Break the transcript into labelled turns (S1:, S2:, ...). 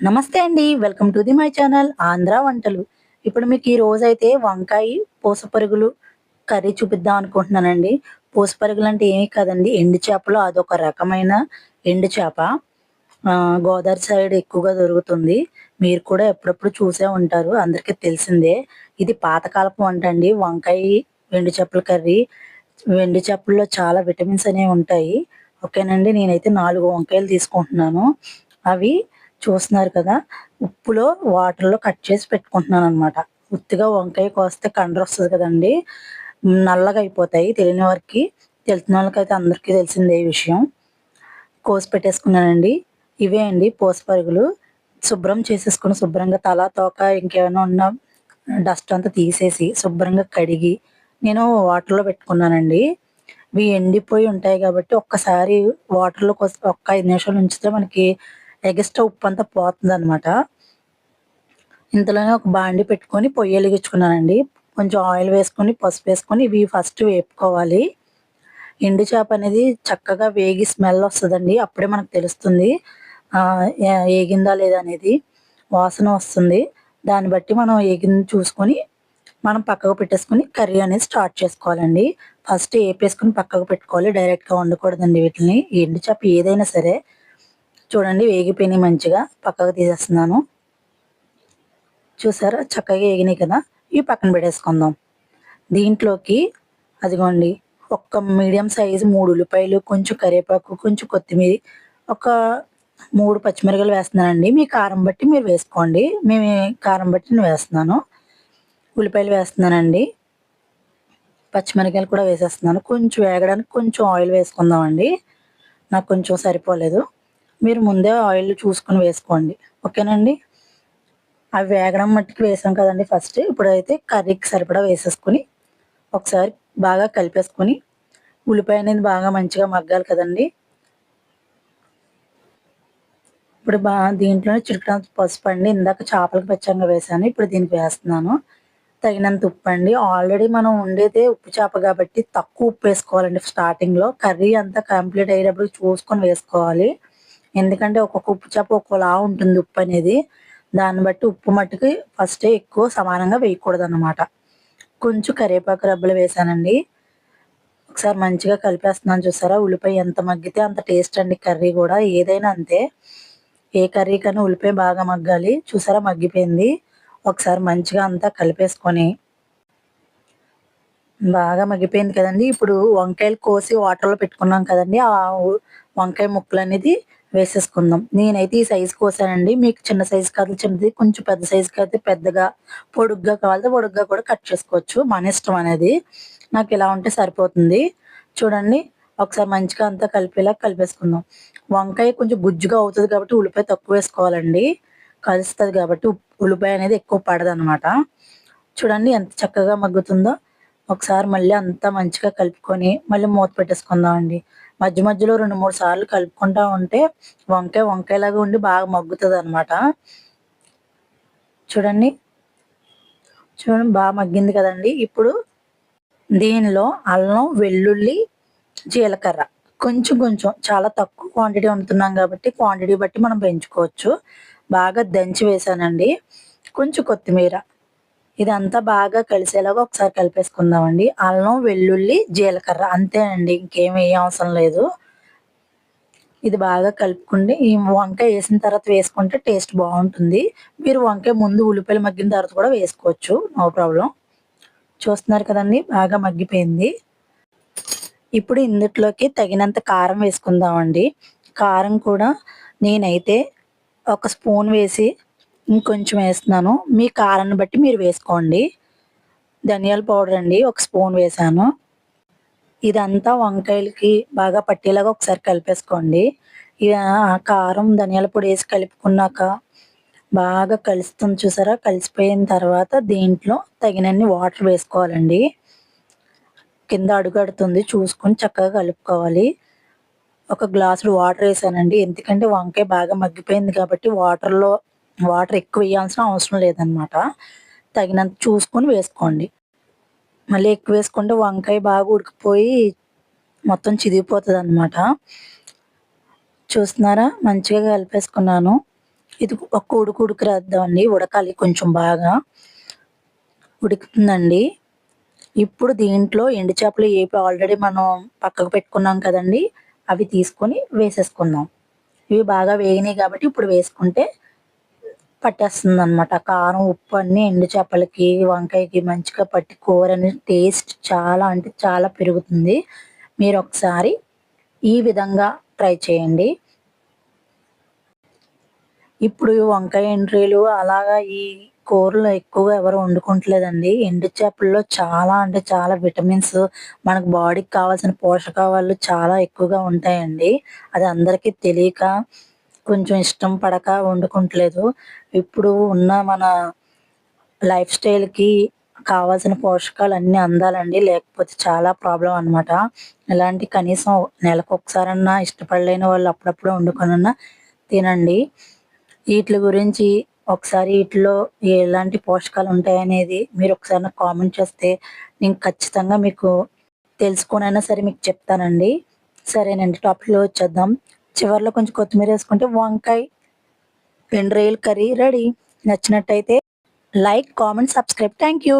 S1: నమస్తే అండి. Welcome to my channel Andhra వంటలు. ఇప్పుడు మీకు ఈ రోజైతే వంకాయ, పూసపరుగులు కర్రీ చూపిద్దాం అనుకుంటున్నానండి. పూసపరుగులు అంటే ఏమీ కాదండి, ఎండు చేపలో అదొక రకమైన ఎండు చేప. గోదావరి సైడ్ ఎక్కువగా దొరుకుతుంది. మీరు కూడా ఎప్పుడప్పుడు చూసే ఉంటారు. అందరికీ తెలిసిందే. ఇది పాతకాలపు వంట అండి. వంకాయ, ఎండు చేపల కర్రీ. ఎండు చేపల్లో చాలా విటమిన్స్ అనేవి ఉంటాయి. ఓకేనండి. నేనైతే 4 వంకాయలు తీసుకుంటున్నాను. అవి చూస్తున్నారు కదా! ఉప్పులో, వాటర్‌లో కట్ చేసి పెట్టుకుంటున్నాననమాట. ఉత్తిగా వంకాయ కోస్తే కండ్రొస్తది కదండీ! నల్లగా అయిపోతాయి తెలియని వారికి. తెలిసిన వాళ్ళకైతే అందరికీ తెలిసిందే ఈ విషయం. కోసి పెట్టేసుకున్నానండి. ఇవే అండి పూసపరుగులు. శుభ్రం చేసేసుకొని శుభ్రంగా తల, తోక ఇంకేమైనా ఉన్నా డస్ట్ అంతా తీసేసి శుభ్రంగా కడిగి నేను వాటర్‌లో పెట్టుకున్నానండి. ఇవి ఎండిపోయి ఉంటాయి కాబట్టి ఒక్కసారి వాటర్‌లో ఒక్క 5 నిమిషాలు ఉంచితే మనకి ఎగస్ట్రా ఉప్పంతా పోతుందనమాట. ఇంతలోనే ఒక బాండీ పెట్టుకొని పొయ్యి ఎలిగించుకున్నానండి. కొంచెం ఆయిల్ వేసుకొని, పసుపు వేసుకొని ఇవి ఫస్ట్ వేపుకోవాలి. ఎండు చేప అనేది చక్కగా వేగి స్మెల్ వస్తదండి. అప్పుడే మనకు తెలుస్తుంది. ఏగిందా లేదా అనేది. వాసన వస్తుంది. దాన్ని బట్టి మనం ఏగింది చూసుకొని, మనం పక్కకు పెట్టేసుకొని కర్రీ అనేది స్టార్ట్ చేసుకోవాలండి. ఫస్ట్ ఏపేసుకొని పక్కకు పెట్టుకోవాలి. డైరెక్ట్‌గా వండకూడదండి వీటిల్ని. ఎండు చేప ఏదైనా సరే. చూడండి వేగిపోయినాయి మంచిగా. పక్కకు తీసేస్తున్నాను. చూసారా చక్కగా ఏగినాయి కదా! ఇవి పక్కన పెట్టేసుకుందాం. దీంట్లోకి అదిగోండి ఒక్క మీడియం సైజు 3 ఉల్లిపాయలు, కొంచెం కరివేపాకు, కొంచెం కొత్తిమీర, ఒక 3 పచ్చిమిరపకాయలు వేస్తున్నానండి. మీ కారం బట్టి మీరు వేసుకోండి. కారం బట్టి నేను వేస్తున్నాను. ఉల్లిపాయలు వేస్తున్నానండి. పచ్చిమిరపకాయలు కూడా వేసేస్తున్నాను. కొంచెం వేగడానికి కొంచెం ఆయిల్ వేసుకుందామండి. నాకు కొంచెం సరిపోలేదు. మీరు ముందే ఆయిల్ చూసుకొని వేసుకోండి. ఓకేనండి. అవి వేగడం మట్టుకు వేసాం కదండీ ఫస్ట్. ఇప్పుడైతే కర్రీకి సరిపడా వేసేసుకొని ఒకసారి బాగా కలిపేసుకొని ఉల్లిపాయ అనేది బాగా మంచిగా మగ్గాలి కదండీ! ఇప్పుడు దీంట్లోనే చిటికెడంత పసుపండి. ఇందాక చేపలకు పచ్చంగా వేసాను. ఇప్పుడు దీనికి వేస్తున్నాను. తగినంత ఉప్పండి. ఆల్రెడీ మనం వండేదే ఉప్పు చేప కాబట్టి తక్కువ ఉప్పు వేసుకోవాలండి స్టార్టింగ్‌లో. కర్రీ అంతా కంప్లీట్ అయ్యేటప్పుడు చూసుకొని వేసుకోవాలి. ఎందుకంటే ఒక్కొక్క ఉప్పు చేప ఒక్కోలా ఉంటుంది ఉప్పనేది. దాన్ని బట్టి ఉప్పు మట్టుకు ఫస్టే ఎక్కువ సమానంగా వేయకూడదనమాట. కొంచెం కరివేపాకు రెబ్బలు వేసానండి. ఒకసారి మంచిగా కలిపేస్తున్నాను చూసారా? ఉల్లిపాయ ఎంత మగ్గితే అంత టేస్ట్ అండి కర్రీ గూడా. ఏదైనా అంతే. ఏ కర్రీ కన్నా ఉల్లిపాయ బాగా మగ్గాలి. చూసారా మగ్గిపోయింది. ఒకసారి మంచిగా అంతా కలిపేసుకొని బాగా మగ్గిపోయింది కదండీ! ఇప్పుడు వంకాయలు కోసి వాటర్‌లో పెట్టుకున్నాం కదండీ! వంకాయ ముక్కలనేది వేసేసుకుందాం. నేనైతే ఈ సైజు కోసానండి. మీకు చిన్న సైజు కావాలంటే చిన్నది, కొంచెం పెద్ద సైజుకి అయితే పెద్దగా, పొడుగ్గా కావాలంటే పొడుగ్గా కూడా కట్ చేసుకోవచ్చు. మన ఇష్టం అనేది. నాకిలా ఉంటే సరిపోతుంది. చూడండి ఒకసారి మంచిగా అంతా కలిపేలా కలిపేసుకుందాం. వంకాయ కొంచెం గుజ్జుగా అవుతది కాబట్టి ఉల్లిపాయ తక్కువ వేసుకోవాలండి. కలుస్తది కాబట్టి ఉల్లిపాయ అనేది ఎక్కువ పడదనమాట. చూడండి ఎంత చక్కగా మగ్గుతుందో. ఒకసారి మళ్ళీ అంతా మంచిగా కలుపుకొని మళ్ళీ మూత పెట్టేసుకుందామండి. మధ్య మధ్యలో 2, 3 సార్లు కలుపుకుంటా ఉంటే వంకాయ వంకాయలాగా ఉండి బాగా మగ్గుతదనమాట. చూడండి. చూడండి మగ్గింది కదండీ! ఇప్పుడు దీనిలో అల్లం, వెల్లుల్లి, జీలకర్ర కొంచెం కొంచెం చాలా తక్కువ క్వాంటిటీ వండుతున్నాం కాబట్టి క్వాంటిటీ బట్టి మనం పెంచుకోవచ్చు. బాగా దంచి వేసానండి. కొంచెం కొత్తిమీర. ఇదంతా బాగా కలిసేలాగా ఒకసారి కలిపేసుకుందామండి. అల్లం, వెల్లుల్లి, జీలకర్ర అంతే అండి. ఇంకేమి అవసరం లేదు. ఇది బాగా కలుపుకుంటే ఈ వంకాయ ఏసిన తర్వాత వేసుకుంటే టేస్ట్ బావుంటుంది. మీరు వంకాయ ముందు ఉల్లిపాయలు మగ్గిన తర్వాత కూడా వేసుకోవచ్చు. No problem. చూస్తున్నారు కదండీ! బాగా మగ్గిపోయింది. ఇప్పుడు ఇందుట్లోకి తగినంత కారం వేసుకుందామండి. కారం కూడా నేనైతే ఒక స్పూన్ వేసి ఇంకొంచెం వేస్తున్నాను. మీ కారాన్ని బట్టి మీరు వేసుకోండి. ధనియాల పౌడర్ అండి ఒక స్పూన్ వేసాను. ఇదంతా వంకాయలకి బాగా పట్టేలాగా ఒకసారి కలిపేసుకోండి. కారం, ధనియాల పొడి ఏసి కలుపుకున్నాక బాగా కలుస్తుంది చూసారా? కలిసిపోయిన తర్వాత దీంట్లో తగినన్ని వాటర్ వేసుకోవాలండి. కింద అడుగడుతుంది చూసుకొని చక్కగా కలుపుకోవాలి. ఒక గ్లాసుడు వాటర్ ఏసానండి. ఎందుకంటే వంకాయ బాగా మగ్గిపోయింది కాబట్టి వాటర్ ఎక్కువ వేయాల్సిన అవసరం లేదనమాట. తగినంత చూసుకొని వేసుకోండి. మళ్ళీ ఎక్కువ వేసుకుంటే వంకాయ బాగా ఉడికిపోయి మొత్తం చిదిగిపోతదనమాట. చూస్తున్నారా? మంచిగా కలిపేసుకున్నాను. ఇది ఒక ఉడుకురాద్దామండి. ఉడకాలి కొంచెం బాగా. ఉడుకుతుందండి. ఇప్పుడు దీంట్లో ఎండు చేపలు ఏపి ఆల్రెడీ మనం పక్కకు పెట్టుకున్నాం కదండీ! అవి తీసుకొని వేసేసుకుందాం. ఇవి బాగా వేగినాయి కాబట్టి ఇప్పుడు వేసుకుంటే పట్టేస్తుందనమాట. కారం, ఉప్పు అన్నీ ఎండు చేపలకి, వంకాయకి మంచిగా పట్టి కూరని టేస్ట్ చాలా అంటే చాలా పెరుగుతుంది. మీరొకసారి ఈ విధంగా ట్రై చేయండి. ఇప్పుడు వంకాయ ఎండ్రీలు అలాగా ఈ కూరలు ఎక్కువగా ఎవరు వండుకుంటలేదండి. ఎండు చేపల్లో చాలా అంటే చాలా విటమిన్స్ మనకు బాడీకి కావాల్సిన పోషకాలు చాలా ఎక్కువగా ఉంటాయండి. అది అందరికీ తెలియక కొంచెం ఇష్టం పడక వండుకుంటలేదు. ఇప్పుడు ఉన్న మన లైఫ్ స్టైల్‌కి కావాల్సిన పోషకాలన్నీ అందాలండి. లేకపోతే చాలా ప్రాబ్లమ్ అనమాట. ఇలాంటి కనీసం నెలకొకసారన్నా ఇష్టపడలేని వాళ్ళు అప్పుడప్పుడు వండుకొనన్నా తినండి. ఈట్లి గురించి ఒకసారి ఈటిలో ఎలాంటి పోషకాలుంటాయనేది మీరొకసారి నాకు కామెంట్ చేస్తే నేను ఖచ్చితంగా మీకు తెలుసుకొనైనా సరే మీకు చెప్తానండి. సరేనండి టాపిక్‌లో వచ్చేద్దాం. చివర్లో కొంచెం కొత్తిమీరేసుకుంటే వంకాయ ఎండు రొయ్యల కర్రీ రెడీ. నచ్చినట్టయితే like, comment, subscribe. Thank you.